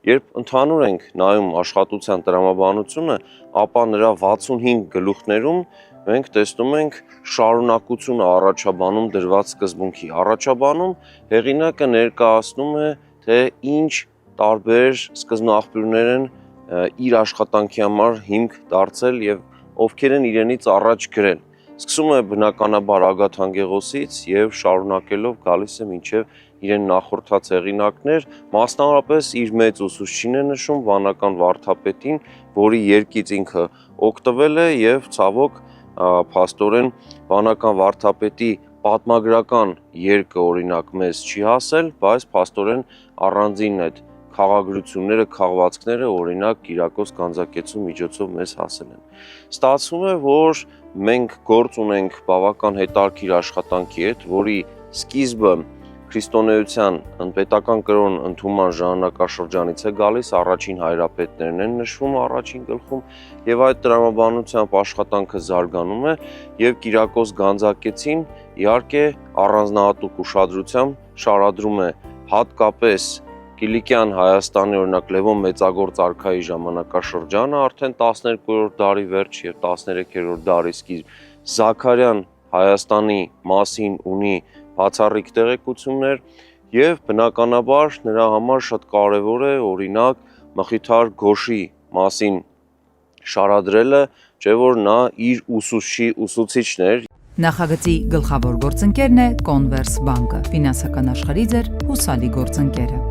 Երբ ընդհանուր ենք նայում աշխատության տրամաբանությունը, ապա նրա 65 գլուխներում մենք տեսնում ենք շարունակությունը առաջաբանում դրված սկզբունքի։ Առաջաբանում հեղինակը ներկայացնում է, թե ինչ տարբեր սկզբնաղբյուրներ են իր աշխատանքի համար հիմք դարձել եւ ովքեր են իրենից առաջ գրել։ Սկսում է բնականաբար Ագաթան Գեղոսից եւ շարունակելով գալիս է մինչեւ իրեն նախորդած հեղինակներ, մասնավորապես իր մեծ ուսուցչին է նշում վանական վարդապետին, որի երկից ինքը օգտվել է եւ ցավոք փաստորեն վանական վարդապետի պատմագրական երկը օրինակ մեզ չի հասել, բայց փաստորեն առանձին այդ խաղագրությունները, քաղվածքները օրինակ Կիրակոս Գանձակեցու միջոցով մեզ հասել են։ Ստացվում է, որ մենք գործ ունենք բավական հետաքրքիր աշխատանքի հետ, որի սկիզբը քրիստոնեության պետական կրոն ընդունման ժամանակաշրջանից է գալիս, առաջին հայրապետներն են նշվում առաջին գլխում, եւ այդ տրամաբանությամբ աշխատանքը զարգանում է եւ Կիրակոս Գանձակեցին իհարկե առանձնահատուկ ուշադրությամբ շարադրում է հատկապես Կիլիկյան Հայաստանի օրինակ Լևոն Մեծագործ արքայի ժամանակաշրջանը արդեն 12-րդ դարի վերջ եւ 13-րդ դարի սկիզբ Զաքարյան Հայաստանի մասին ունի բացառիկ տեղեկություններ եւ բնականաբար նրա համար շատ կարեւոր է օրինակ Մխիթար Գոշի մասին շարադրելը, չէ՞ որ նա իր ուսուցիչն էր։ Նախագծի գլխավոր գործընկերն է Converse բանկը, ֆինանսական աշխարհի ձեր հուսալի գործընկերը։